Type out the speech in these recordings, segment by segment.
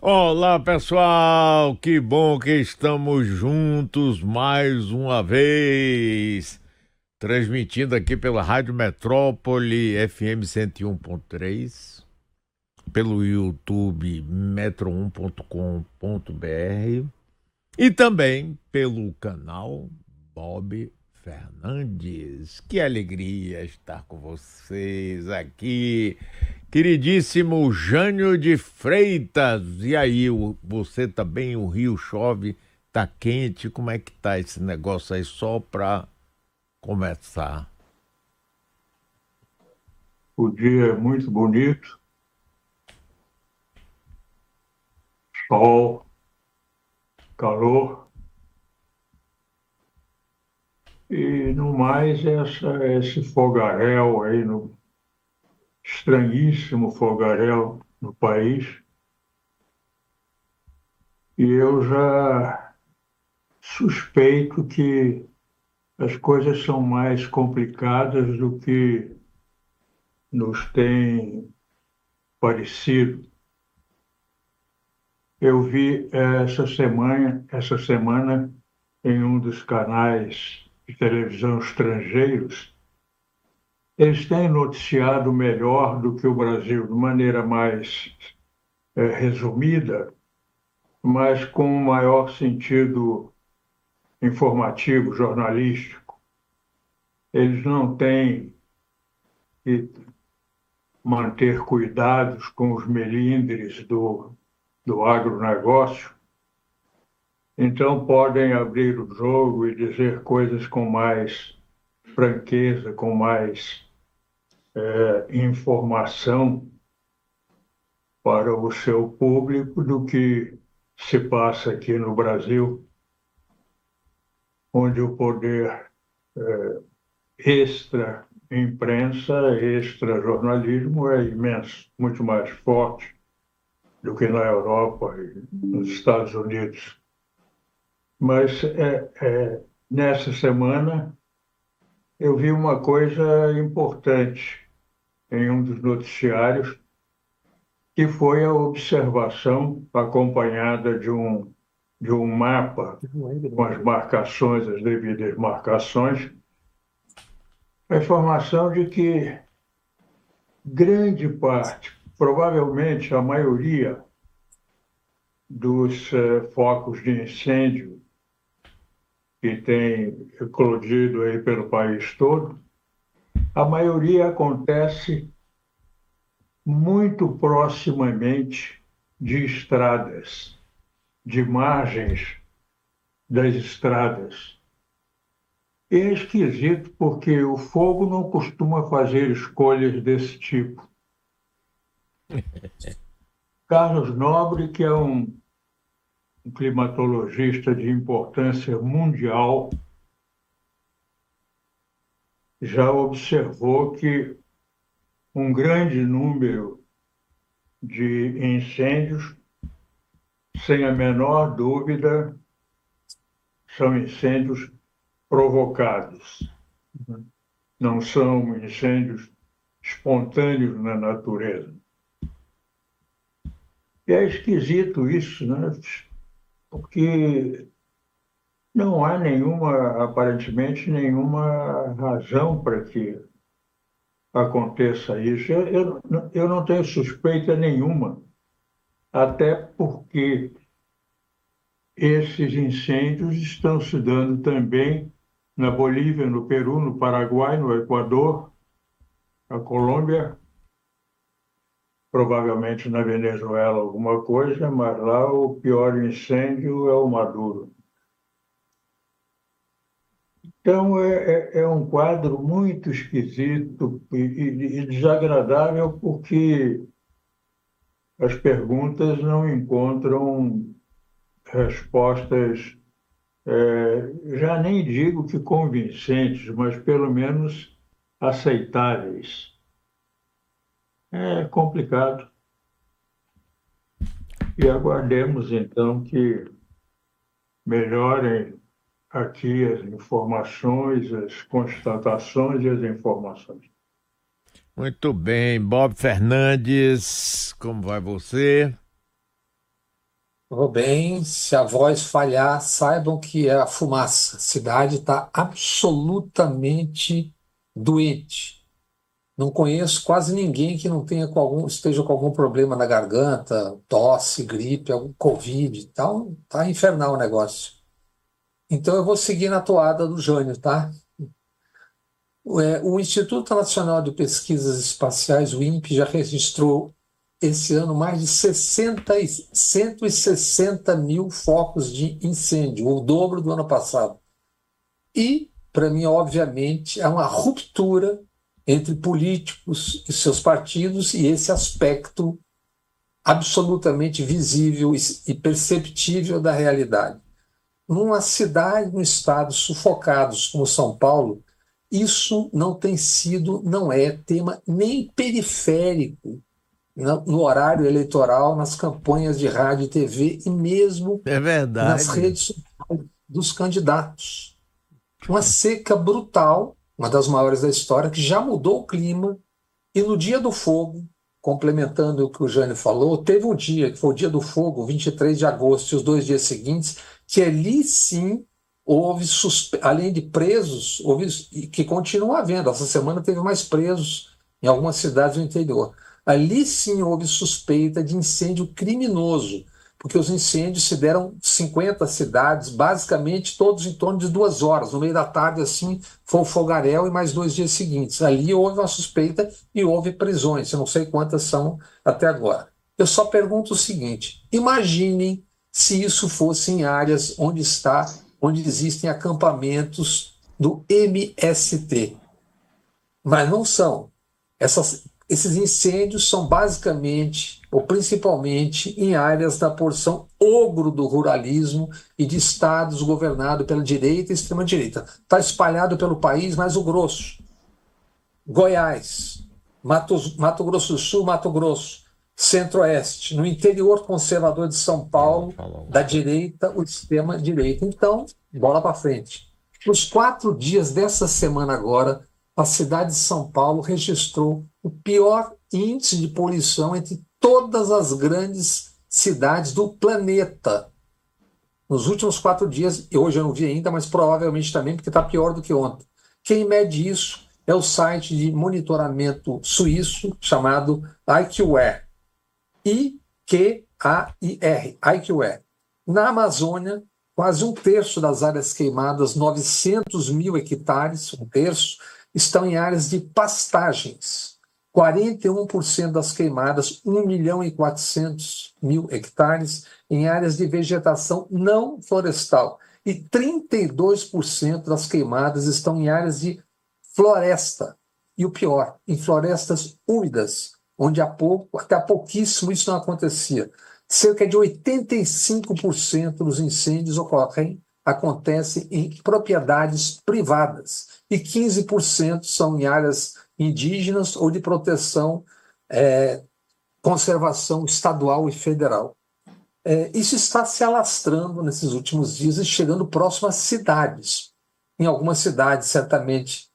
Olá, pessoal! Que bom que estamos juntos mais uma vez. Transmitindo aqui pela Rádio Metrópole FM 101.3, pelo YouTube metro1.com.br e também pelo canal Bob Fernandes. Que alegria estar com vocês aqui. Queridíssimo Jânio de Freitas, e aí, você também, o Rio chove, tá quente, como é que tá esse negócio aí, só para conversar? O dia é muito bonito, sol, calor, e no mais esse fogaréu aí, no estranhíssimo fogaréu no país. E eu já suspeito que as coisas são mais complicadas do que nos tem parecido. Eu vi essa semana em um dos canais de televisão estrangeiros. Eles têm noticiado melhor do que o Brasil, de maneira mais resumida, mas com um maior sentido informativo, jornalístico. Eles não têm que manter cuidados com os melindres do agronegócio, então podem abrir o jogo e dizer coisas com mais franqueza, com mais informação para o seu público do que se passa aqui no Brasil, onde o poder extra-imprensa, extra-jornalismo é imenso, muito mais forte do que na Europa e nos Estados Unidos. Mas nessa semana eu vi uma coisa importante em um dos noticiários, que foi a observação acompanhada de um mapa com as marcações, as devidas marcações, a informação de que grande parte, provavelmente a maioria dos focos de incêndio que tem eclodido aí pelo país todo, a maioria acontece muito proximamente de estradas, de margens das estradas. E é esquisito porque o fogo não costuma fazer escolhas desse tipo. Carlos Nobre, que é um climatologista de importância mundial, já observou que um grande número de incêndios, sem a menor dúvida, são incêndios provocados. Não são incêndios espontâneos na natureza. E é esquisito isso, né? Porque não há aparentemente, nenhuma razão para que aconteça isso. Eu não tenho suspeita nenhuma, até porque esses incêndios estão se dando também na Bolívia, no Peru, no Paraguai, no Equador, na Colômbia, provavelmente na Venezuela alguma coisa, mas lá o pior incêndio é o Maduro. Então, é um quadro muito esquisito e desagradável, porque as perguntas não encontram respostas, já nem digo que convincentes, mas pelo menos aceitáveis. É complicado. E aguardemos, então, que melhorem aqui as informações, as constatações e as informações. Muito bem, Bob Fernandes, como vai você? Vou bem, se a voz falhar, saibam que é a fumaça. A cidade está absolutamente doente. Não conheço quase ninguém que não tenha esteja com algum problema na garganta, tosse, gripe, algum Covid. Tá infernal o negócio. Então eu vou seguir na toada do Jânio, tá? O Instituto Nacional de Pesquisas Espaciais, o INPE, já registrou esse ano mais de 160 mil focos de incêndio, o dobro do ano passado. E, para mim, obviamente, há uma ruptura entre políticos e seus partidos e esse aspecto absolutamente visível e perceptível da realidade. Numa cidade, num estado sufocados como São Paulo, isso não tem sido, não é tema nem periférico no horário eleitoral, nas campanhas de rádio e TV e mesmo É nas verdade. redes sociais dos candidatos. Uma seca brutal, uma das maiores da história, que já mudou o clima, e no Dia do Fogo, complementando o que o Jânio falou, teve um dia, que foi o Dia do Fogo, 23 de agosto, e os 2 dias seguintes, que ali sim houve, além de presos, houve, e que continua havendo. Essa semana teve mais presos em algumas cidades do interior. Ali sim houve suspeita de incêndio criminoso, porque os incêndios se deram 50 cidades, basicamente todos em torno de 2 horas. No meio da tarde, assim, foi o fogaréu e mais 2 dias seguintes. Ali houve uma suspeita e houve prisões. Eu não sei quantas são até agora. Eu só pergunto o seguinte: imaginem se isso fosse em áreas onde existem acampamentos do MST, mas não são. Esses incêndios são basicamente ou principalmente em áreas da porção ogro do ruralismo e de estados governados pela direita e extrema-direita. Está espalhado pelo país, mas o grosso. Goiás, Mato Grosso do Sul, Mato Grosso, Centro-Oeste, no interior conservador de São Paulo, da direita, o extrema-direita. Então, bola para frente. Nos 4 dias dessa semana agora, a cidade de São Paulo registrou o pior índice de poluição entre todas as grandes cidades do planeta. Nos últimos 4 dias, e hoje eu não vi ainda, mas provavelmente também, porque está pior do que ontem. Quem mede isso é o site de monitoramento suíço chamado IQAir. I-Q-A-I-R, IQAir. Na Amazônia, quase um terço das áreas queimadas, 900 mil hectares, um terço, estão em áreas de pastagens. 41% das queimadas, 1.400.000 hectares, em áreas de vegetação não florestal. E 32% das queimadas estão em áreas de floresta. E o pior, em florestas úmidas, onde até há pouquíssimo isso não acontecia. Cerca de 85% dos incêndios acontecem em propriedades privadas e 15% são em áreas indígenas ou de proteção, conservação estadual e federal. Isso está se alastrando nesses últimos dias e chegando próximo às cidades. Em algumas cidades, certamente,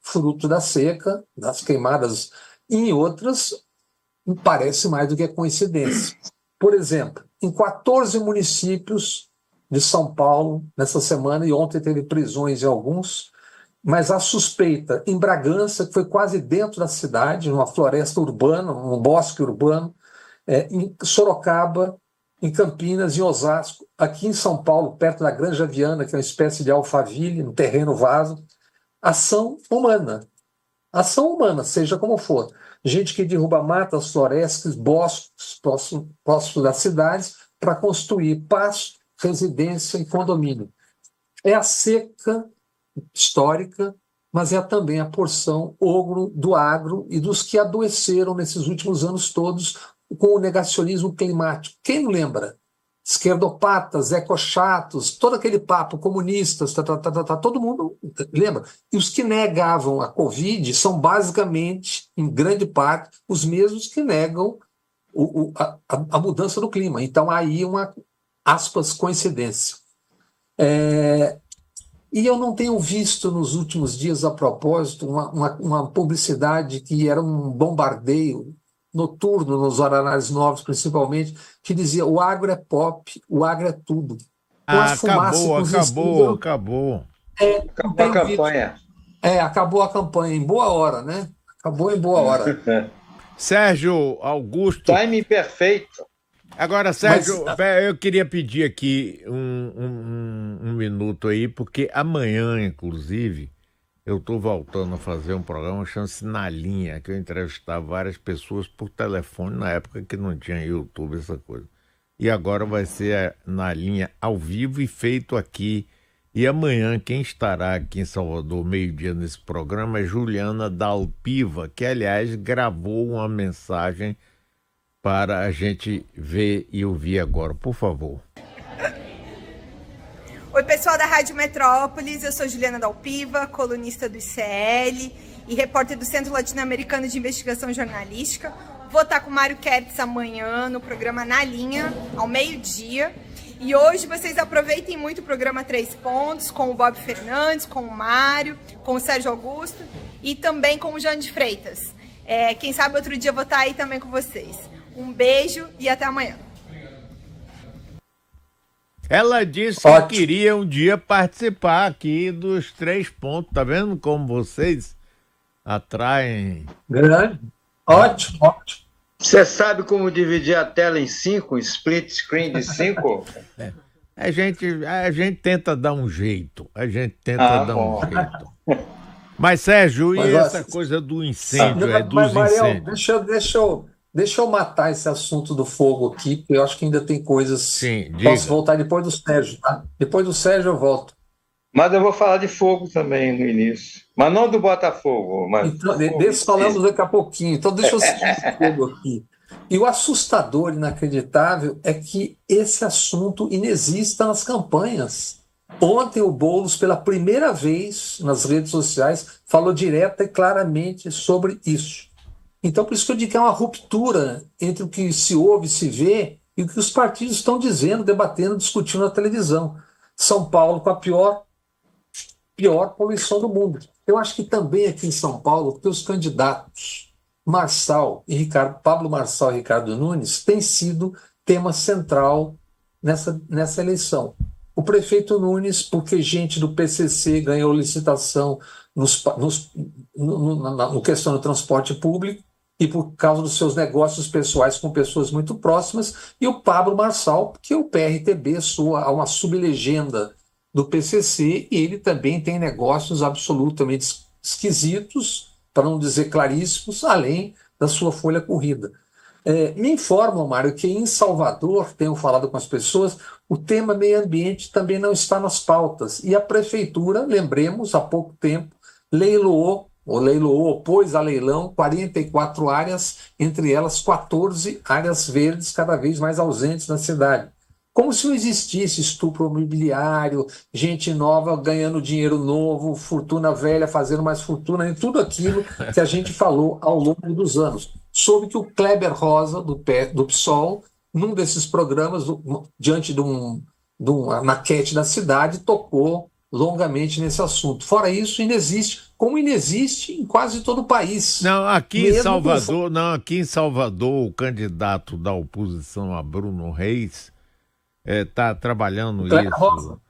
fruto da seca, das queimadas, e em outras, parece mais do que coincidência. Por exemplo, em 14 municípios de São Paulo, nessa semana, e ontem teve prisões em alguns, mas a suspeita em Bragança, que foi quase dentro da cidade, numa floresta urbana, num bosque urbano, em Sorocaba, em Campinas, em Osasco, aqui em São Paulo, perto da Granja Viana, que é uma espécie de Alphaville, no terreno vaso, ação humana. Ação humana, seja como for. Gente que derruba matas, florestas, bosques próximos das cidades para construir pasto, residência e condomínio. É a seca histórica, mas é também a porção ogro do agro e dos que adoeceram nesses últimos anos todos com o negacionismo climático. Quem não lembra? Esquerdopatas, ecochatos, todo aquele papo, comunistas, todo mundo lembra. E os que negavam a Covid são basicamente, em grande parte, os mesmos que negam a mudança do clima. Então, aí uma, aspas, coincidência. E eu não tenho visto nos últimos dias, a propósito, uma publicidade que era um bombardeio noturno, nos horários novos principalmente, que dizia: o agro é pop, o agro é tudo. Com as fumaças, com os incêndios, acabou. não Acabou a tem vídeo. campanha. Acabou a campanha em boa hora, né? Acabou em boa hora. Sérgio Augusto. Time perfeito. Agora, Sérgio, eu queria pedir aqui um minuto aí, porque amanhã, inclusive, eu estou voltando a fazer um programa chamado-se Na Linha, que eu entrevistava várias pessoas por telefone, na época que não tinha YouTube, essa coisa. E agora vai ser Na Linha ao vivo e feito aqui. E amanhã, quem estará aqui em Salvador, meio-dia, nesse programa, é Juliana Dalpiva, que, aliás, gravou uma mensagem para a gente ver e ouvir agora. Por favor. Oi, pessoal da Rádio Metrópolis, eu sou Juliana Dalpiva, colunista do ICL e repórter do Centro Latino-Americano de Investigação Jornalística. Vou estar com o Mário Kertz amanhã no programa Na Linha, ao meio-dia. E hoje vocês aproveitem muito o programa 3 Pontos, com o Bob Fernandes, com o Mário, com o Sérgio Augusto e também com o Jean de Freitas. Quem sabe outro dia eu vou estar aí também com vocês. Um beijo e até amanhã. Ela disse que queria um dia participar aqui dos 3 Pontos. Tá vendo como vocês atraem? Grande. Ótimo. Você sabe como dividir a tela em 5, split screen de 5? A gente tenta dar um jeito. Um jeito. Mas, Sérgio, e essa coisa do incêndio? Mariel, deixa eu matar esse assunto do fogo aqui, porque eu acho que ainda tem coisas. Sim, posso voltar depois do Sérgio, tá? Depois do Sérgio eu volto. Mas eu vou falar de fogo também no início. Mas não do Botafogo. Mas então, desse falamos daqui a pouquinho. Então deixa eu seguir esse fogo aqui. E o assustador, inacreditável, é que esse assunto inexista nas campanhas. Ontem o Boulos, pela primeira vez nas redes sociais, falou direta e claramente sobre isso. Então, por isso que eu digo que é uma ruptura entre o que se ouve, se vê, e o que os partidos estão dizendo, debatendo, discutindo na televisão. São Paulo com a pior poluição do mundo. Eu acho que também aqui em São Paulo, porque os candidatos Pablo Marçal e Ricardo Nunes têm sido tema central nessa eleição. O prefeito Nunes, porque gente do PCC ganhou licitação no questão do transporte público e por causa dos seus negócios pessoais com pessoas muito próximas, e o Pablo Marçal, porque o PRTB soa a uma sublegenda do PCC, e ele também tem negócios absolutamente esquisitos, para não dizer claríssimos, além da sua folha corrida. Me informam, Mário, que em Salvador, tenho falado com as pessoas, o tema meio ambiente também não está nas pautas. E a prefeitura, lembremos, há pouco tempo, pôs a leilão 44 áreas, entre elas 14 áreas verdes cada vez mais ausentes na cidade. Como se não existisse estupro imobiliário, gente nova ganhando dinheiro novo, fortuna velha fazendo mais fortuna, e tudo aquilo que a gente falou ao longo dos anos. Soube que o Kleber Rosa, do PSOL, num desses programas, diante de uma maquete da cidade, tocou longamente nesse assunto. Fora isso, inexiste, como inexiste em quase todo o país. Não, aqui em Salvador, o candidato da oposição a Bruno Reis está trabalhando isso.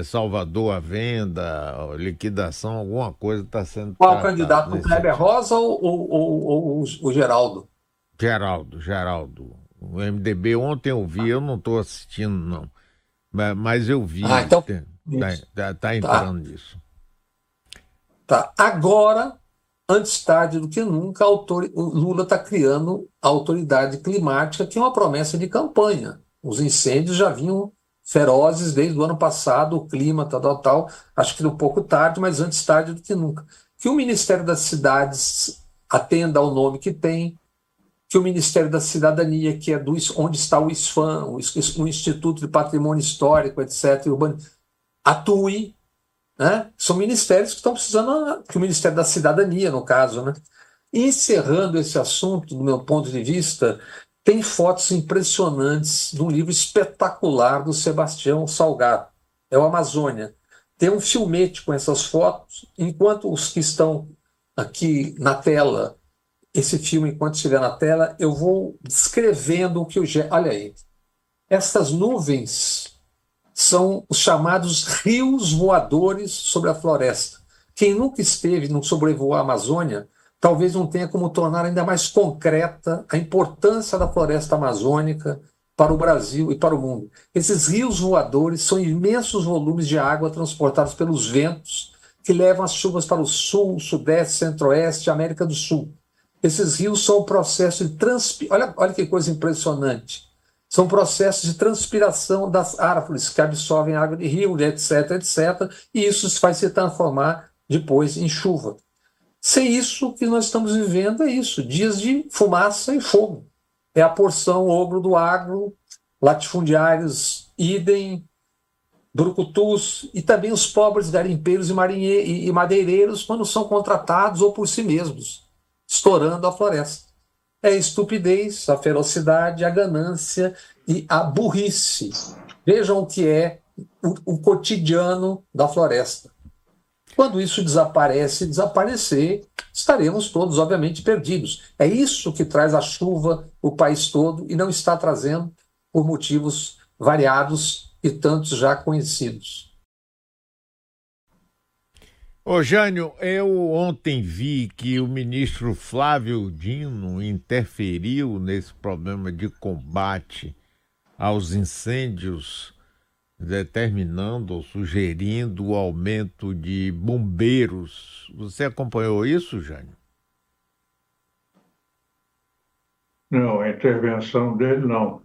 Salvador à venda, liquidação, alguma coisa está sendo. Qual candidato? O Kleber Rosa ou o Geraldo? Geraldo. O MDB ontem eu vi, eu não estou assistindo, não. Mas eu vi. Então. Está entrando nisso. Tá. Agora, antes tarde do que nunca, o Lula está criando a autoridade climática, que é uma promessa de campanha. Os incêndios já vinham ferozes desde o ano passado, o clima, tal. Acho que um pouco tarde, mas antes tarde do que nunca. Que o Ministério das Cidades atenda ao nome que tem, que o Ministério da Cidadania, que é onde está o ISFAM, o Instituto de Patrimônio Histórico, etc., atue, né? São ministérios que estão precisando, que o Ministério da Cidadania, no caso, né? Encerrando esse assunto, do meu ponto de vista, tem fotos impressionantes de um livro espetacular do Sebastião Salgado, é o Amazônia. Tem um filmete com essas fotos, enquanto os que estão aqui na tela esse filme, enquanto estiver na tela, eu vou descrevendo o que o... Olha aí. Essas nuvens são os chamados rios voadores sobre a floresta. Quem nunca esteve, não sobrevoou a Amazônia, talvez não tenha como tornar ainda mais concreta a importância da floresta amazônica para o Brasil e para o mundo. Esses rios voadores são imensos volumes de água transportados pelos ventos que levam as chuvas para o sul, sudeste, centro-oeste e América do Sul. Esses rios são um processo de transpiração. Olha que coisa impressionante. São processos de transpiração das árvores que absorvem água de rio, etc., etc., e isso vai se transformar depois em chuva. Sem isso, o que nós estamos vivendo é isso, dias de fumaça e fogo. É a porção ogro do agro, latifundiários idem, brucutus, e também os pobres garimpeiros e madeireiros quando são contratados ou por si mesmos, estourando a floresta. É a estupidez, a ferocidade, a ganância e a burrice. Vejam o que é o cotidiano da floresta. Quando isso desaparecer, estaremos todos, obviamente, perdidos. É isso que traz a chuva o país todo e não está trazendo por motivos variados e tantos já conhecidos. Ô Jânio, eu ontem vi que o ministro Flávio Dino interferiu nesse problema de combate aos incêndios, determinando ou sugerindo o aumento de bombeiros. Você acompanhou isso, Jânio? Não, a intervenção dele não.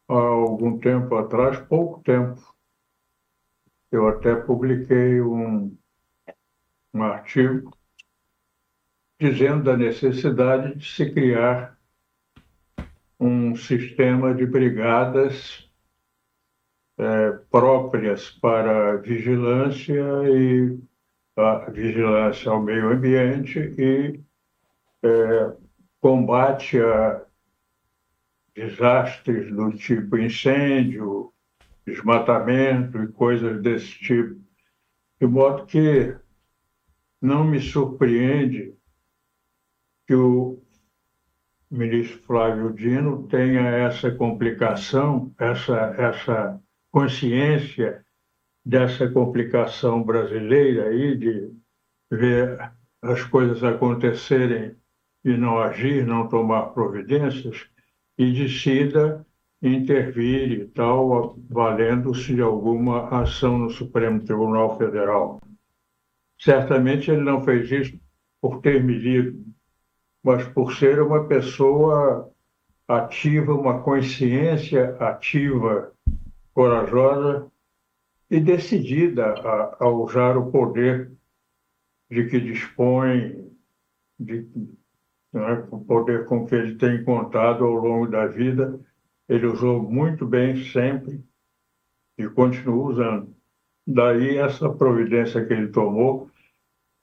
Há algum tempo atrás, pouco tempo, eu até publiquei um artigo dizendo da necessidade de se criar um sistema de brigadas próprias para vigilância e a vigilância ao meio ambiente e combate a desastres do tipo incêndio, desmatamento e coisas desse tipo. De modo que não me surpreende que o ministro Flávio Dino tenha essa complicação, essa consciência dessa complicação brasileira aí de ver as coisas acontecerem e não agir, não tomar providências, e decida intervir e tal, valendo-se de alguma ação no Supremo Tribunal Federal. Certamente ele não fez isso por ter me lido, mas por ser uma pessoa ativa, uma consciência ativa, corajosa e decidida a usar o poder de que dispõe, o poder com que ele tem contado ao longo da vida. Ele usou muito bem sempre e continua usando. Daí essa providência que ele tomou,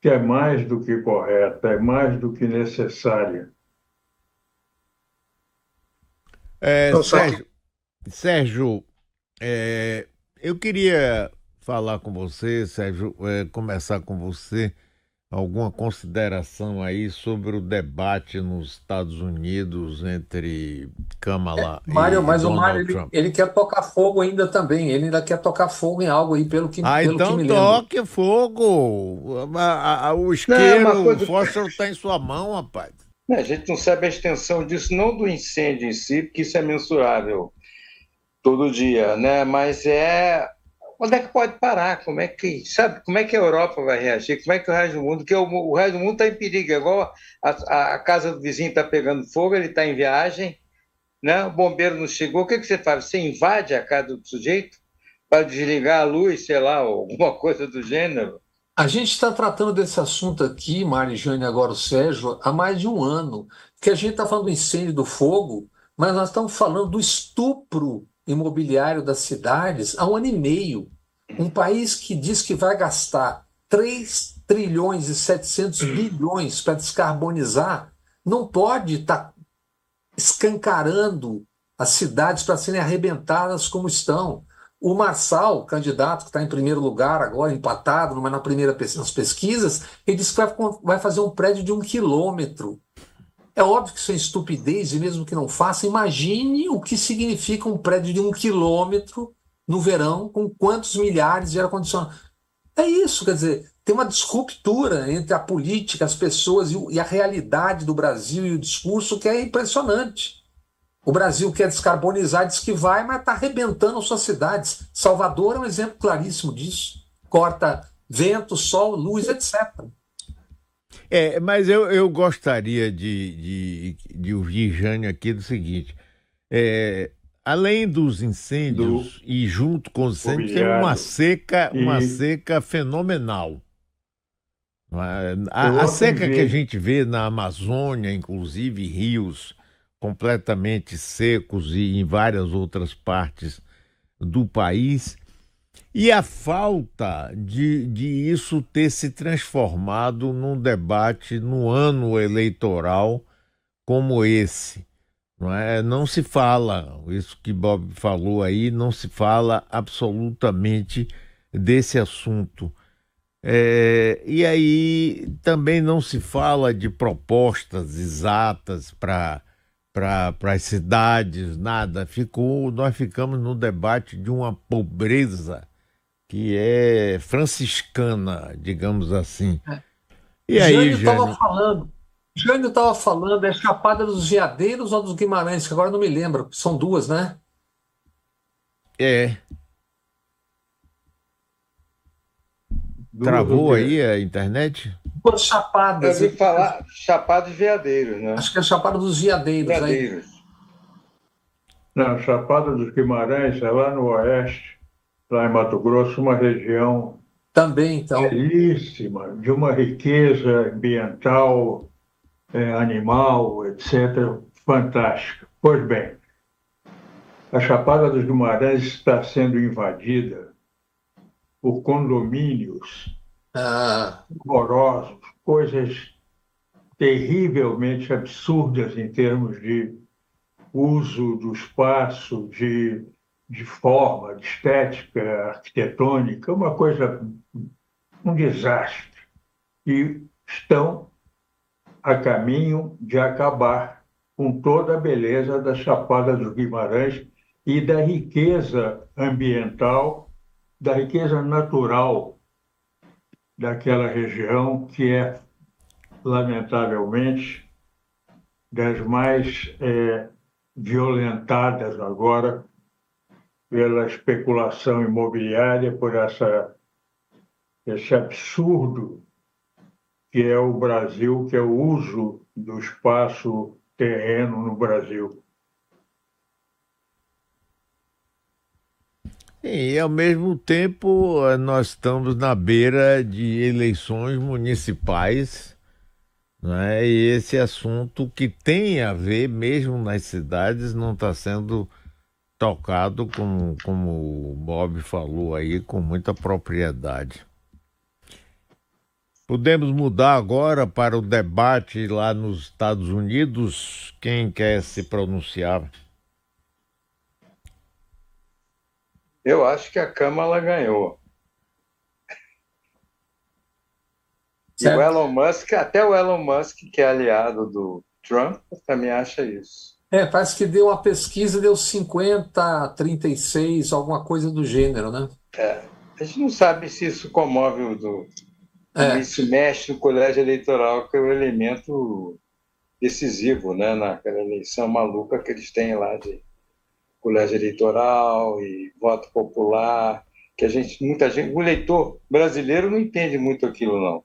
que é mais do que correta, é mais do que necessária. Sérgio, eu queria falar com você, Sérgio, começar com você, alguma consideração aí sobre o debate nos Estados Unidos entre Kamala e Mário, mas o Donald Mário, Trump. ele quer tocar fogo ainda também. Ele ainda quer tocar fogo em algo aí, pelo que me lembro. Toque fogo. O isqueiro, o fósforo está em sua mão, rapaz. A gente não sabe a extensão disso, não do incêndio em si, porque isso é mensurável todo dia, né? Mas onde é que pode parar? Como é que a Europa vai reagir? Como é que o resto do mundo? Porque o resto do mundo está em perigo. É igual a casa do vizinho está pegando fogo, ele está em viagem, né? O bombeiro não chegou. O que você faz? Você invade a casa do sujeito para desligar a luz, sei lá, ou alguma coisa do gênero? A gente está tratando desse assunto aqui, Mário, Jânio, agora o Sérgio, há mais de um ano, que a gente está falando do incêndio do fogo, mas nós estamos falando do estupro imobiliário das cidades há um ano e meio. Um país que diz que vai gastar 3 trilhões e 700 bilhões para descarbonizar, não pode estar escancarando as cidades para serem arrebentadas como estão. O Marçal, candidato que está em primeiro lugar agora, empatado, mas nas pesquisas, ele disse que vai fazer um prédio de 1 quilômetro É óbvio que isso é estupidez, e mesmo que não faça, imagine o que significa um prédio de 1 quilômetro no verão, com quantos milhares de ar-condicionado. É isso, quer dizer, tem uma disruptura entre a política, as pessoas e a realidade do Brasil e o discurso que é impressionante. O Brasil quer descarbonizar, diz que vai, mas está arrebentando suas cidades. Salvador é um exemplo claríssimo disso. Corta vento, sol, luz, etc. Mas eu gostaria de ouvir Jânio aqui do seguinte: além dos incêndios, e junto com os incêndios, tem uma seca fenomenal. A seca que a gente vê na Amazônia, inclusive rios completamente secos e em várias outras partes do país, e a falta de isso ter se transformado num debate no ano eleitoral como esse. Não se fala, isso que Bob falou aí, não se fala absolutamente desse assunto. E aí também não se fala de propostas exatas para as cidades, nada. Nós ficamos no debate de uma pobreza que é franciscana, digamos assim. E aí, Jânio estava falando, é Chapada dos Veadeiros ou dos Guimarães, que agora não me lembro, são duas, né? Travou aí a internet? Duas chapadas. Eu ouvi falar Chapada dos Veadeiros, né? Acho que é Chapada dos Veadeiros. Não, Chapada dos Guimarães é lá no oeste, lá em Mato Grosso, uma região também, então, belíssima, de uma riqueza ambiental, animal, etc., fantástica. Pois bem, a Chapada dos Guimarães está sendo invadida por condomínios horrorosos, coisas terrivelmente absurdas em termos de uso do espaço, de forma, de estética arquitetônica, uma coisa, um desastre. E estão a caminho de acabar com toda a beleza da Chapada dos Guimarães e da riqueza ambiental, da riqueza natural daquela região, que é, lamentavelmente, das mais violentadas agora pela especulação imobiliária, por esse absurdo que é o Brasil, que é o uso do espaço terreno no Brasil. E, ao mesmo tempo, nós estamos na beira de eleições municipais, né? E esse assunto que tem a ver, mesmo nas cidades, não está sendo tocado, como o Bob falou aí, com muita propriedade. Podemos mudar agora para o debate lá nos Estados Unidos. Quem quer se pronunciar? Eu acho que a Câmara ganhou. Certo. E o Elon Musk, até o Elon Musk, que é aliado do Trump, também acha isso. Parece que deu uma pesquisa, deu 50-36, alguma coisa do gênero, né? A gente não sabe se isso comove isso mexe no colégio eleitoral, que é o elemento decisivo, né, naquela eleição maluca que eles têm lá de colégio eleitoral e voto popular, que muita gente, o eleitor brasileiro não entende muito aquilo, não.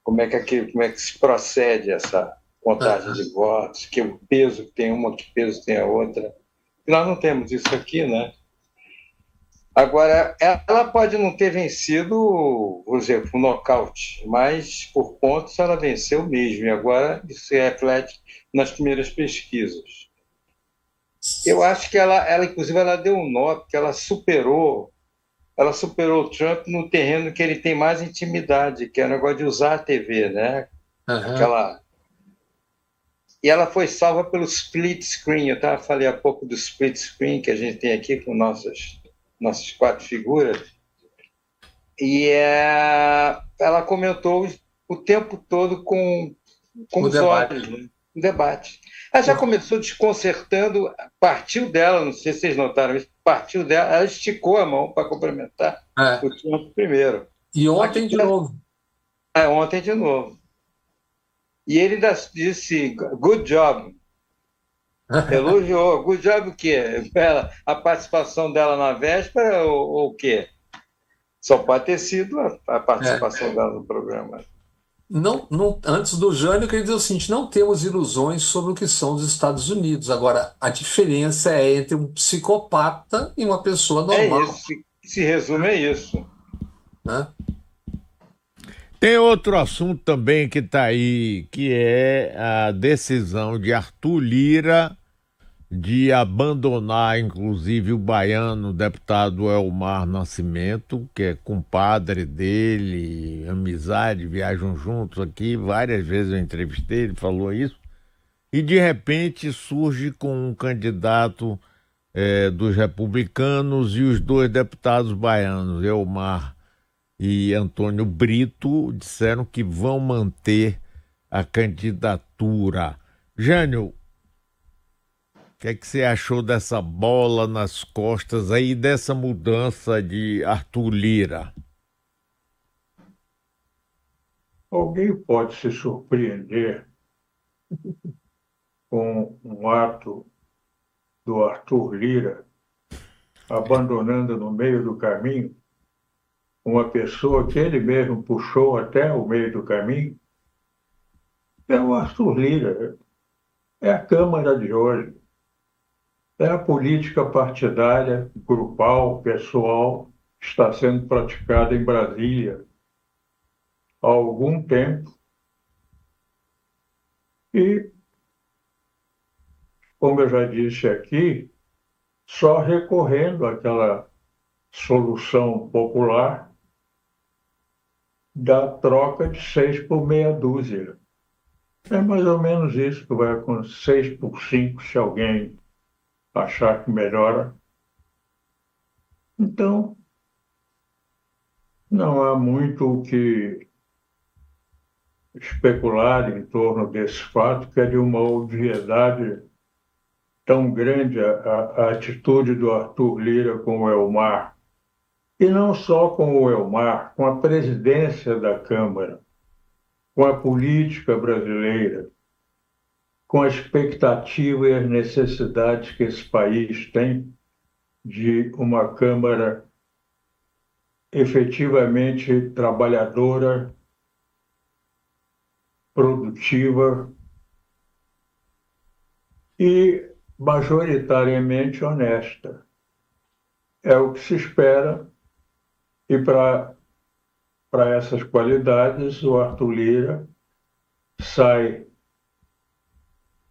Como é que se procede essa contagem de votos, que o peso que tem uma, que peso tem a outra. Nós não temos isso aqui, né? Agora, ela pode não ter vencido, vou dizer, por nocaute, mas por pontos ela venceu mesmo, e agora isso se reflete nas primeiras pesquisas. Eu acho que ela inclusive, ela deu um nó, porque ela superou o Trump no terreno que ele tem mais intimidade, que é o negócio de usar a TV, né? E ela foi salva pelo split screen. Eu falei há pouco do split screen que a gente tem aqui com nossas 4 figuras. E ela comentou o tempo todo com os olhos, né? um debate. Ela já começou desconcertando, partiu dela, não sei se vocês notaram isso, partiu dela, ela esticou a mão para cumprimentar É. o Trump primeiro. E ontem de novo. Ontem de novo. E ele ainda disse, good job. Elogiou. Good job o quê? A participação dela na véspera ou o quê? Só pode ter sido a participação dela no programa. Não, antes do Jânio, eu queria dizer o seguinte: não temos ilusões sobre o que são os Estados Unidos. Agora, a diferença é entre um psicopata e uma pessoa normal. É isso, se resume a isso. Né? Tem outro assunto também que está aí, que é a decisão de Arthur Lira de abandonar, inclusive, o baiano, o deputado Elmar Nascimento, que é compadre dele, amizade, viajam juntos aqui, várias vezes eu entrevistei, ele falou isso, e de repente surge com um candidato dos republicanos e os dois deputados baianos, Elmar e Antônio Brito, disseram que vão manter a candidatura. Jânio, o que é que você achou dessa bola nas costas aí, dessa mudança de Arthur Lira? Alguém pode se surpreender com um ato do Arthur Lira abandonando no meio do caminho uma pessoa que ele mesmo puxou até o meio do caminho? É o Arthur Lira, é a Câmara de hoje. É a política partidária, grupal, pessoal, que está sendo praticada em Brasília há algum tempo. E, como eu já disse aqui, só recorrendo àquela solução popular da troca de 6 por meia dúzia. É mais ou menos isso que vai acontecer, 6 por 5, se alguém achar que melhora. Então, não há muito o que especular em torno desse fato, que é de uma obviedade tão grande a atitude do Arthur Lira com o Elmar, e não só com o Elmar, com a presidência da Câmara, com a política brasileira, com a expectativa e as necessidades que esse país tem de uma Câmara efetivamente trabalhadora, produtiva e majoritariamente honesta. É o que se espera, e para essas qualidades o Arthur Lira sai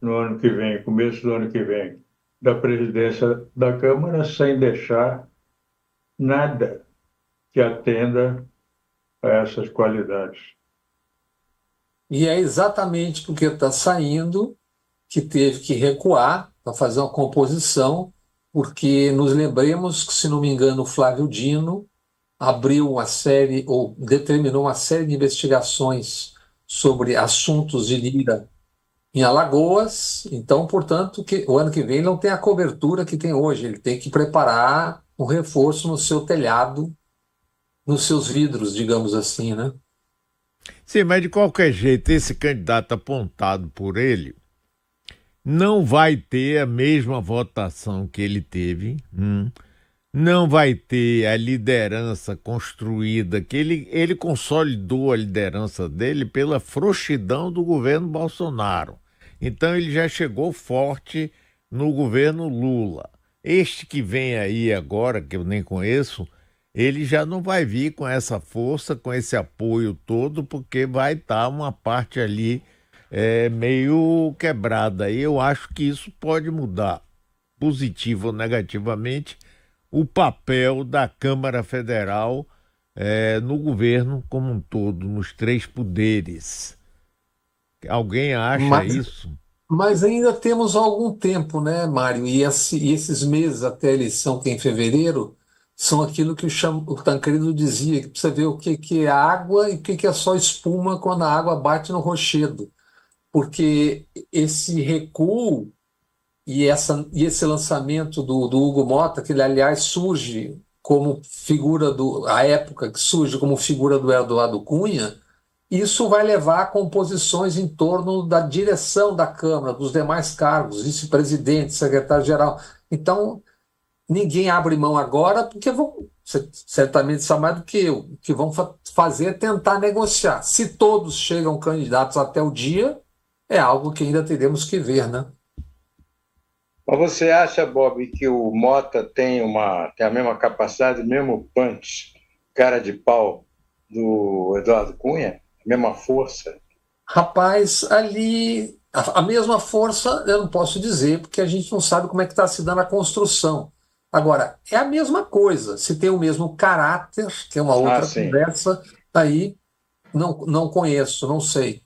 no ano que vem, começo do ano que vem, da presidência da Câmara sem deixar nada que atenda a essas qualidades. E é exatamente porque está saindo que teve que recuar para fazer uma composição, porque nos lembremos que, se não me engano, o Flávio Dino abriu uma série, ou determinou uma série de investigações sobre assuntos de Lira em Alagoas. Então, portanto, que o ano que vem não tem a cobertura que tem hoje. Ele tem que preparar um reforço no seu telhado, nos seus vidros, digamos assim, né? Sim, mas de qualquer jeito, esse candidato apontado por ele não vai ter a mesma votação que ele teve, não vai ter a liderança construída, que ele consolidou a liderança dele pela frouxidão do governo Bolsonaro. Então ele já chegou forte no governo Lula. Este que vem aí agora, que eu nem conheço, ele já não vai vir com essa força, com esse apoio todo, porque vai estar uma parte ali meio quebrada. E eu acho que isso pode mudar, positivo ou negativamente, o papel da Câmara Federal no governo como um todo, nos 3 poderes. Alguém acha isso? Mas ainda temos algum tempo, né, Mário? E esses meses até a eleição, que é em fevereiro, são aquilo que o Tancredo dizia, que precisa ver o que é água e o que é só espuma quando a água bate no rochedo. porque esse recuo e esse lançamento do Hugo Motta, que ele, aliás, surge como figura à época que surge como figura do Eduardo Cunha, isso vai levar a composições em torno da direção da Câmara, dos demais cargos, vice-presidente, secretário-geral. Então, ninguém abre mão agora, porque você certamente sabe mais do que eu. O que vão fazer é tentar negociar. Se todos chegam candidatos até o dia, é algo que ainda teremos que ver, né? Mas você acha, Bob, que o Mota tem a mesma capacidade, o mesmo punch, cara de pau do Eduardo Cunha? A mesma força? Rapaz, ali a mesma força eu não posso dizer, porque a gente não sabe como é que está se dando a construção. Agora, é a mesma coisa. Se tem o mesmo caráter, que é uma outra conversa, aí não conheço, não sei.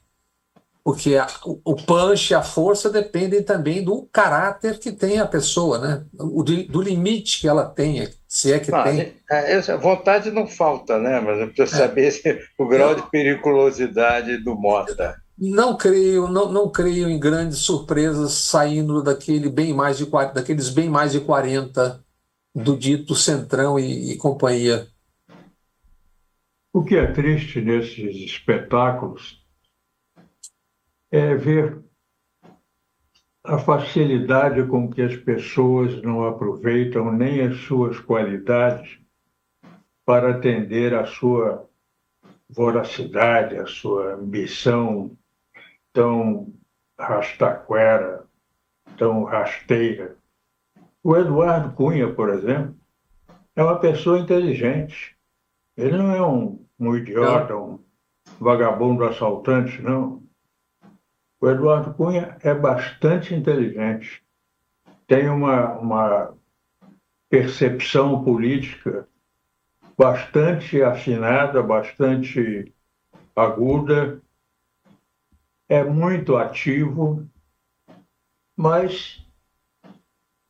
Porque o punch, a força dependem também do caráter que tem a pessoa, né? Do limite que ela tenha, se é que tem. Vontade não falta, né? Mas eu preciso saber o grau de periculosidade do Mota. Não creio em grandes surpresas saindo daqueles bem mais de 40 do dito Centrão e companhia. O que é triste nesses espetáculos é ver a facilidade com que as pessoas não aproveitam nem as suas qualidades para atender à sua voracidade, à sua ambição tão rastaquera, tão rasteira. O Eduardo Cunha, por exemplo, é uma pessoa inteligente. Ele não é um idiota, um vagabundo assaltante, não. O Eduardo Cunha é bastante inteligente, tem uma percepção política bastante afinada, bastante aguda, é muito ativo, mas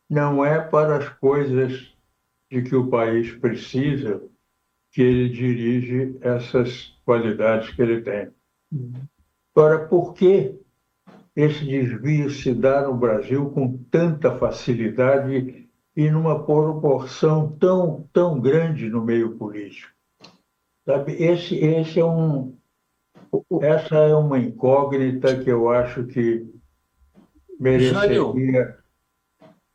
não é para as coisas de que o país precisa que ele dirige essas qualidades que ele tem. Agora, por que esse desvio se dá no Brasil com tanta facilidade e numa proporção tão grande no meio político? Sabe, essa é uma incógnita que eu acho que mereceria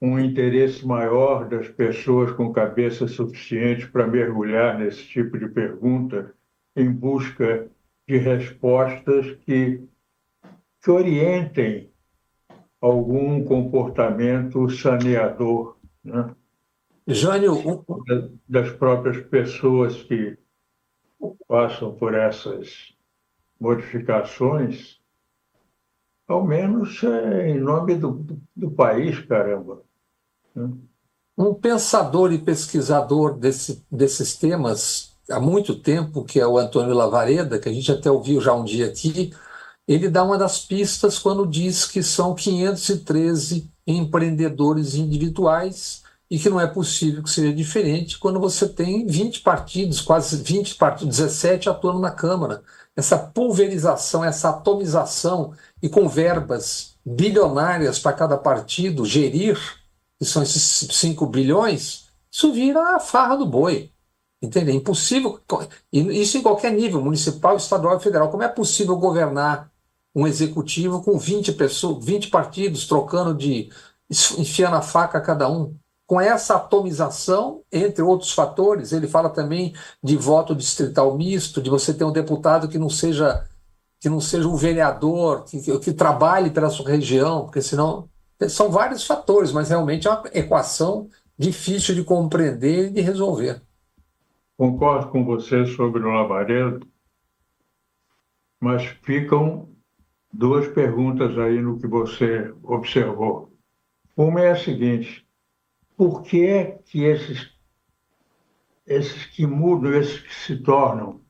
um interesse maior das pessoas com cabeça suficiente para mergulhar nesse tipo de pergunta em busca de respostas que orientem algum comportamento saneador, né? Jânio, Das próprias pessoas que passam por essas modificações, ao menos em nome do país, caramba. um pensador e pesquisador desses temas há muito tempo, que é o Antônio Lavareda, que a gente até ouviu já um dia aqui, ele dá uma das pistas quando diz que são 513 empreendedores individuais e que não é possível que seja diferente quando você tem 20 partidos, quase 20 partidos, 17 atuando na Câmara. Essa pulverização, essa atomização e com verbas bilionárias para cada partido gerir, que são esses 5 bilhões, isso vira a farra do boi. Entende? É impossível, isso em qualquer nível, municipal, estadual e federal. Como é possível governar um executivo com 20 pessoas, 20 partidos trocando enfiando a faca a cada um? Com essa atomização, entre outros fatores, ele fala também de voto distrital misto, de você ter um deputado que não seja um vereador, que trabalhe pela sua região, porque senão são vários fatores, mas realmente é uma equação difícil de compreender e de resolver. Concordo com você sobre o Lavareda, mas ficam duas perguntas aí no que você observou. Uma é a seguinte: por que é que esses que mudam, esses que se tornam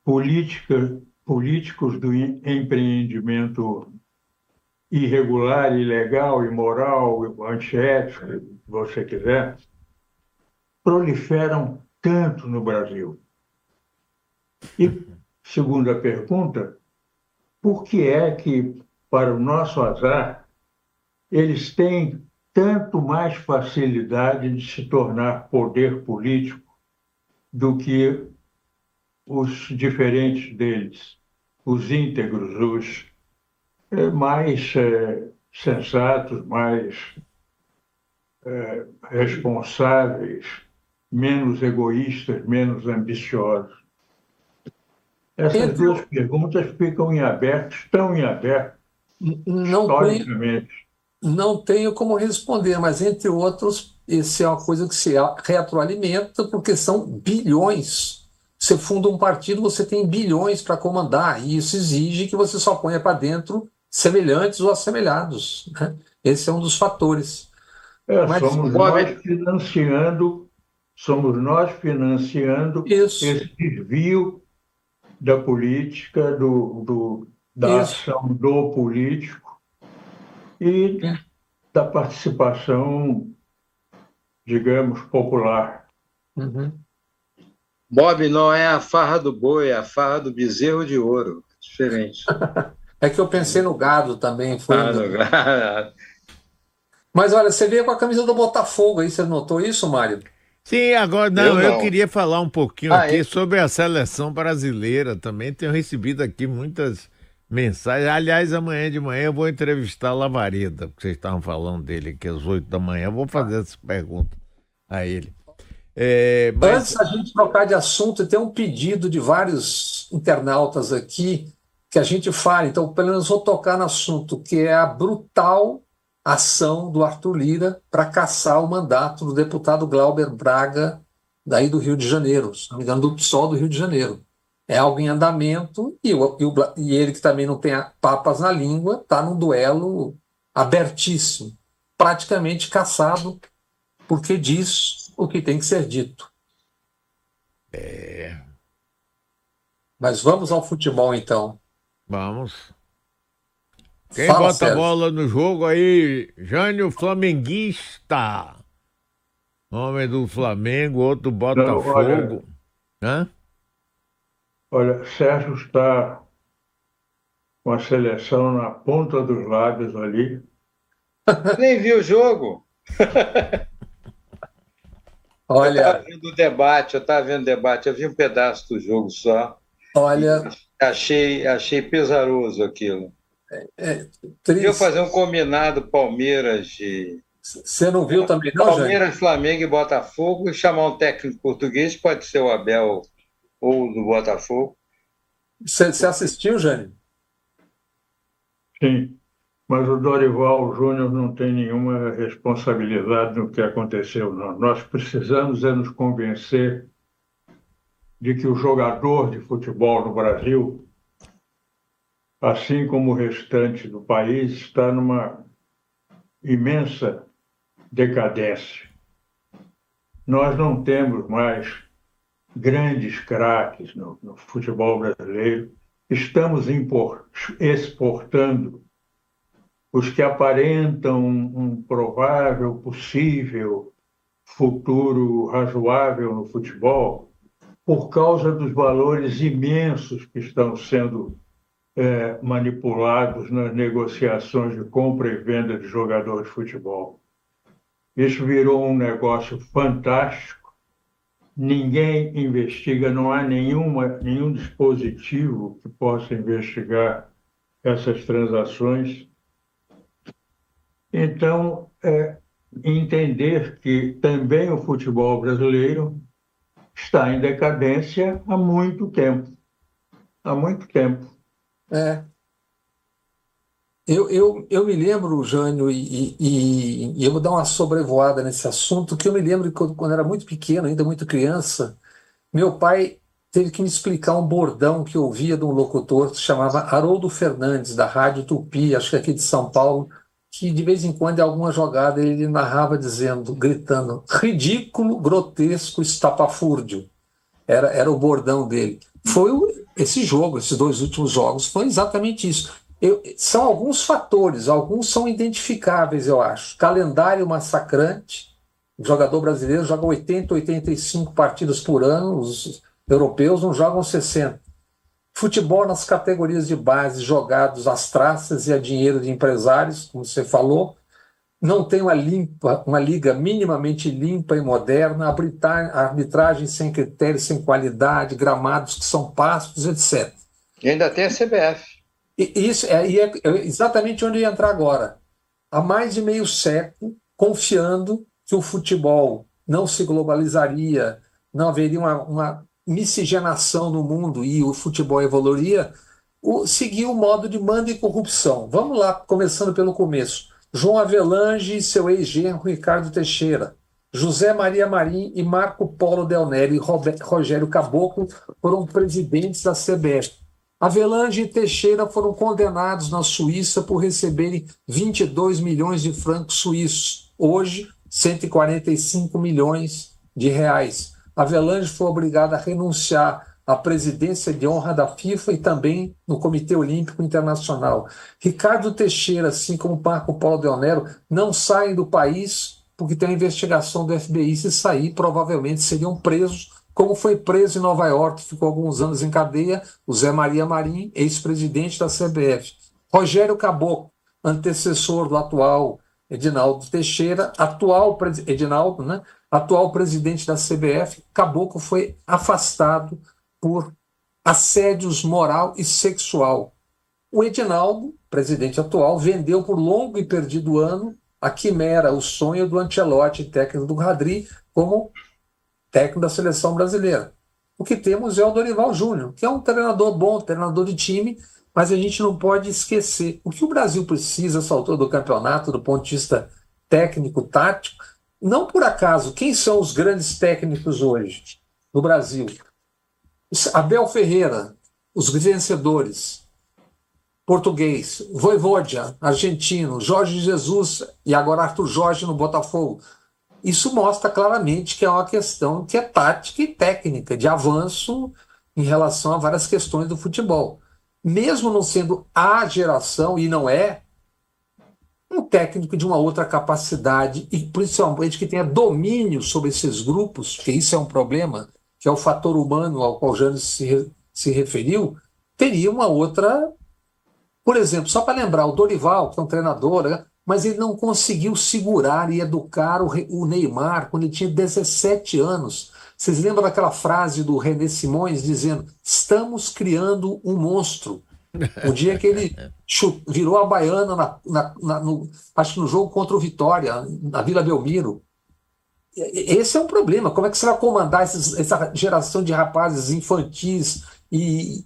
políticos do empreendimento irregular, ilegal, imoral, antiético, se você quiser, proliferam tanto no Brasil? E, segunda pergunta, por que é que, para o nosso azar, eles têm tanto mais facilidade de se tornar poder político do que os diferentes deles, os íntegros, os mais sensatos, mais responsáveis, menos egoístas, menos ambiciosos. Essas duas perguntas ficam em aberto, estão em aberto, historicamente. Não tenho como responder, mas, entre outros, isso é uma coisa que se retroalimenta, porque são bilhões. Você funda um partido, você tem bilhões para comandar, e isso exige que você só ponha para dentro semelhantes ou assemelhados, né? Esse é um dos fatores. Mas, somos nós financiando esse desvio da política, da ação do político e da participação, digamos, popular. Uhum. Bob, não é a farra do boi, é a farra do bezerro de ouro. Diferente. É que eu pensei no gado também. No gado. Mas olha, você veio com a camisa do Botafogo aí, você notou isso, Mário? Sim, agora eu queria falar um pouquinho aqui sobre a seleção brasileira também. Tenho recebido aqui muitas mensagens. Aliás, amanhã de manhã eu vou entrevistar o Lavareda, porque vocês estavam falando dele aqui às 8 da manhã. Eu vou fazer essa pergunta a ele. Antes da gente trocar de assunto, tem um pedido de vários internautas aqui que a gente fale. Então, pelo menos vou tocar no assunto, que é a brutal ação do Arthur Lira para cassar o mandato do deputado Glauber Braga, daí do Rio de Janeiro, se não me engano, do PSOL do Rio de Janeiro. É algo em andamento e ele, que também não tem papas na língua, está num duelo abertíssimo, praticamente cassado, porque diz o que tem que ser dito. Mas vamos ao futebol, então. Vamos. Quem bota a bola no jogo aí? Jânio Flamenguista. Homem do Flamengo, outro Botafogo. Olha, Sérgio está com a seleção na ponta dos lábios ali. Nem vi o jogo. Olha, eu estava vendo o debate, eu vi um pedaço do jogo só. Olha, achei pesaroso aquilo. Podia fazer um combinado Palmeiras de... Você não viu também, não, Palmeiras, Flamengo e Botafogo, e chamar um técnico português, pode ser o Abel ou do Botafogo. Você assistiu, Jânio? Sim, mas o Dorival Júnior não tem nenhuma responsabilidade no que aconteceu, não. Nós precisamos nos convencer de que o jogador de futebol no Brasil, assim como o restante do país, está numa imensa decadência. Nós não temos mais grandes craques no futebol brasileiro. Estamos exportando os que aparentam um provável, possível futuro razoável no futebol por causa dos valores imensos que estão sendo manipulados nas negociações de compra e venda de jogador de futebol. Isso virou um negócio fantástico. Ninguém investiga, não há nenhum dispositivo que possa investigar essas transações. Então, entender que também o futebol brasileiro está em decadência há muito tempo. Há muito tempo. Eu me lembro, Jânio, e eu vou dar uma sobrevoada nesse assunto, que eu me lembro que quando era muito pequeno, ainda muito criança, meu pai teve que me explicar um bordão que eu ouvia de um locutor que se chamava Haroldo Fernandes, da Rádio Tupi, acho que aqui de São Paulo, que de vez em quando, em alguma jogada, ele narrava gritando, ridículo, grotesco, estapafúrdio. Era o bordão dele. Esse jogo, esses 2 últimos jogos, foi exatamente isso. São alguns fatores, alguns são identificáveis, eu acho. Calendário massacrante, o jogador brasileiro joga 80, 85 partidas por ano, os europeus não jogam 60. Futebol nas categorias de base jogados às traças e a dinheiro de empresários, como você falou. Não tem uma liga minimamente limpa e moderna, arbitragem sem critério, sem qualidade, gramados que são pastos, etc. E ainda tem a CBF. E isso é exatamente onde eu ia entrar agora. Há mais de meio século, confiando que o futebol não se globalizaria, não haveria uma miscigenação no mundo e o futebol evoluiria, seguiu o modo de mando e corrupção. Vamos lá, começando pelo começo. João Avelange e seu ex-genro Ricardo Teixeira, José Maria Marim e Marco Polo Del Nero e Rogério Caboclo foram presidentes da CBF. Avelange e Teixeira foram condenados na Suíça por receberem 22 milhões de francos suíços, hoje 145 milhões de reais. Avelange foi obrigado a renunciar à presidência de honra da FIFA e também no Comitê Olímpico Internacional. Ricardo Teixeira, assim como Marco Polo Del Nero, não saem do país porque tem uma investigação do FBI. Se sair, provavelmente seriam presos, como foi preso em Nova York, ficou alguns anos em cadeia, o Zé Maria Marim, ex-presidente da CBF. Rogério Caboclo, antecessor do atual Edinaldo Teixeira, atual presidente da CBF. Caboclo foi afastado por assédios moral e sexual. O Edinaldo, presidente atual, vendeu por longo e perdido ano a quimera, o sonho do Ancelotti, técnico do Madrid, como técnico da seleção brasileira. O que temos é o Dorival Júnior, que é um treinador bom, treinador de time, mas a gente não pode esquecer. O que o Brasil precisa, essa altura do campeonato, do ponto de vista técnico, tático, não por acaso, quem são os grandes técnicos hoje no Brasil? Abel Ferreira, os vencedores, português, Vojvoda, argentino, Jorge Jesus e agora Arthur Jorge no Botafogo. Isso mostra claramente que é uma questão que é tática e técnica, de avanço em relação a várias questões do futebol. Mesmo não sendo a geração, e não é, um técnico de uma outra capacidade, e principalmente que tenha domínio sobre esses grupos, porque isso é um problema, que é o fator humano ao qual o Jânio se referiu, teria uma outra... Por exemplo, só para lembrar, o Dorival, que é um treinador, né, mas ele não conseguiu segurar e educar o Neymar quando ele tinha 17 anos. Vocês lembram daquela frase do René Simões dizendo: estamos criando um monstro. O dia que ele virou a baiana, acho que no jogo contra o Vitória, na Vila Belmiro. Esse é um problema. Como é que você vai comandar essa geração de rapazes infantis e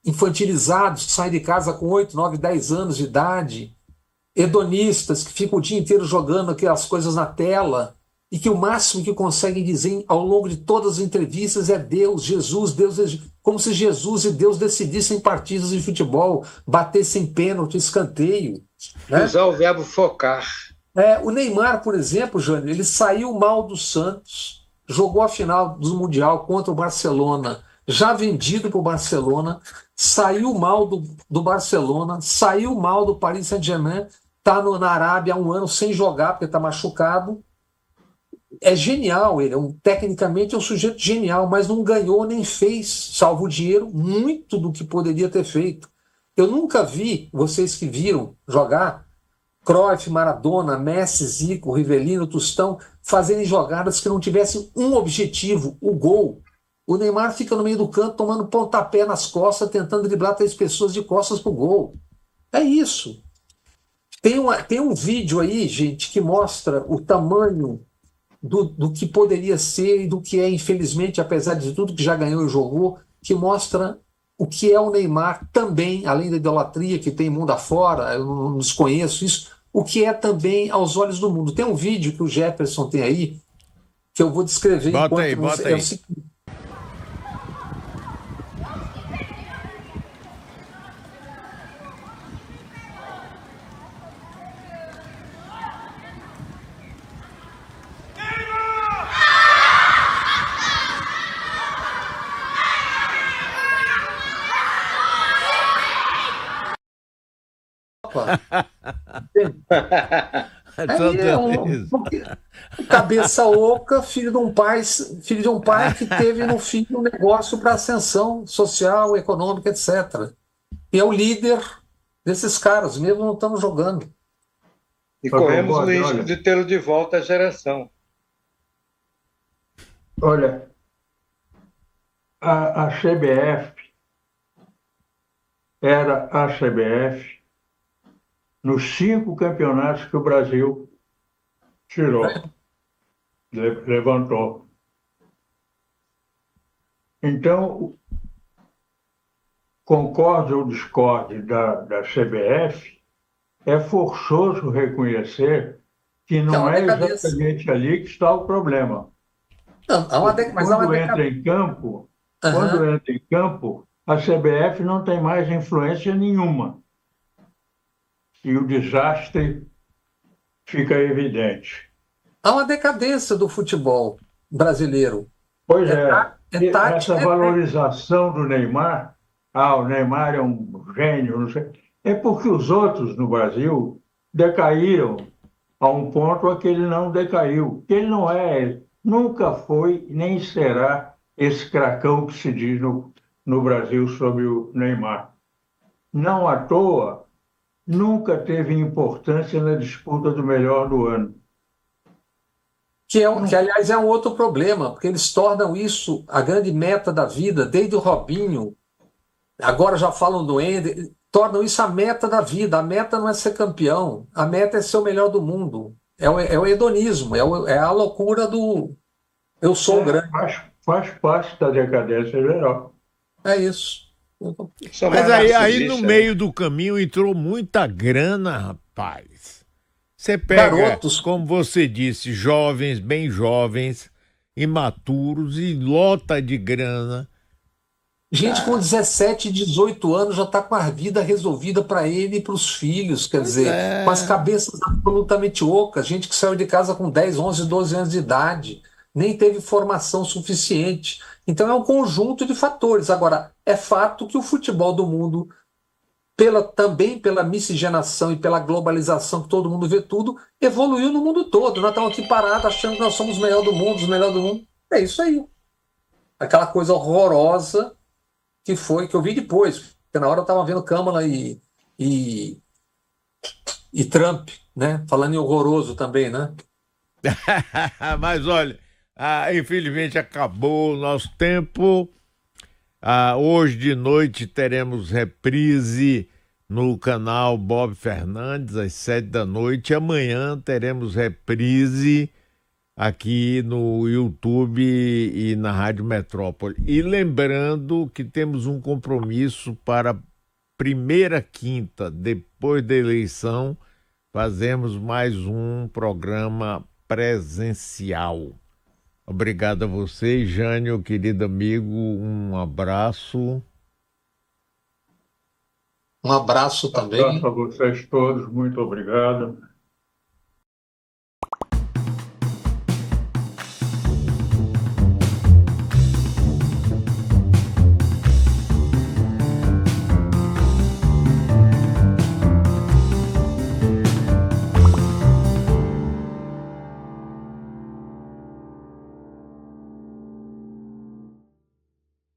infantilizados que saem de casa com 8, 9, 10 anos de idade, hedonistas que ficam o dia inteiro jogando aquelas coisas na tela e que o máximo que conseguem dizer ao longo de todas as entrevistas é Deus, Jesus, como se Jesus e Deus decidissem partidas de futebol, batessem pênalti, escanteio. Né? Usar o verbo focar. O Neymar, por exemplo, Jânio, ele saiu mal do Santos, jogou a final do Mundial contra o Barcelona, já vendido para o Barcelona, saiu mal do Barcelona, saiu mal do Paris Saint-Germain, está na Arábia há um ano sem jogar porque está machucado. É genial, ele tecnicamente é um sujeito genial, mas não ganhou nem fez, salvo o dinheiro, muito do que poderia ter feito. Eu nunca vi, vocês que viram jogar, Cruyff, Maradona, Messi, Zico, Rivelino, Tostão, fazerem jogadas que não tivessem um objetivo, o gol. O Neymar fica no meio do campo tomando pontapé nas costas, tentando driblar 3 pessoas de costas para o gol. É isso. Tem um vídeo aí, gente, que mostra o tamanho do que poderia ser e do que é, infelizmente, apesar de tudo que já ganhou e jogou, que mostra o que é o Neymar também, além da idolatria que tem mundo afora, eu não desconheço isso, o que é também aos olhos do mundo. Tem um vídeo que o Jefferson tem aí, que eu vou descrever. Bota aí. Aí é cabeça oca, filho de um pai que teve no fim um negócio para ascensão social, econômica, etc. E é o líder desses caras, mesmo não estamos jogando. E corremos o risco de tê-lo de volta à geração. Olha, a CBF era a CBF nos 5 campeonatos que o Brasil tirou, levantou. Então, concorde ou discorde da CBF, é forçoso reconhecer que não é exatamente ali que está o problema. Quando entra em campo, a CBF não tem mais influência nenhuma. E o desastre fica evidente. Há uma decadência do futebol brasileiro. Pois é. Essa valorização do Neymar, o Neymar é um gênio, não sei, é porque os outros no Brasil decaíram a um ponto a que ele não decaiu. Ele não é, nunca foi, nem será esse cracão que se diz no Brasil sobre o Neymar. Não à toa, nunca teve importância na disputa do melhor do ano. Que, aliás, é um outro problema, porque eles tornam isso a grande meta da vida, desde o Robinho, agora já falam do Ender, tornam isso a meta da vida. A meta não é ser campeão, a meta é ser o melhor do mundo. É o hedonismo, é a loucura do eu sou grande. Faz parte da decadência geral. É isso. Mas aí no meio do caminho entrou muita grana, rapaz. Você pega, garotos, como você disse, jovens, bem jovens, imaturos e lota de grana. Gente com 17, 18 anos já está com a vida resolvida para ele e para os filhos, quer dizer, com as cabeças absolutamente ocas, gente que saiu de casa com 10, 11, 12 anos de idade, nem teve formação suficiente. Então é um conjunto de fatores. Agora, é fato que o futebol do mundo, também pela miscigenação e pela globalização, que todo mundo vê tudo, evoluiu no mundo todo. Nós estamos aqui parados achando que nós somos os melhores do mundo, os melhores do mundo. É isso aí. Aquela coisa horrorosa que eu vi depois, porque na hora eu estava vendo Câmara e Trump, né? Falando em horroroso também, né? Mas olha, infelizmente acabou o nosso tempo. Hoje de noite teremos reprise no canal Bob Fernandes, às 7 da noite. Amanhã teremos reprise aqui no YouTube e na Rádio Metrópole. E lembrando que temos um compromisso para primeira quinta, depois da eleição, fazemos mais um programa presencial. Obrigado a você, Jânio, querido amigo, um abraço. Um abraço também. Um abraço a vocês todos, muito obrigado.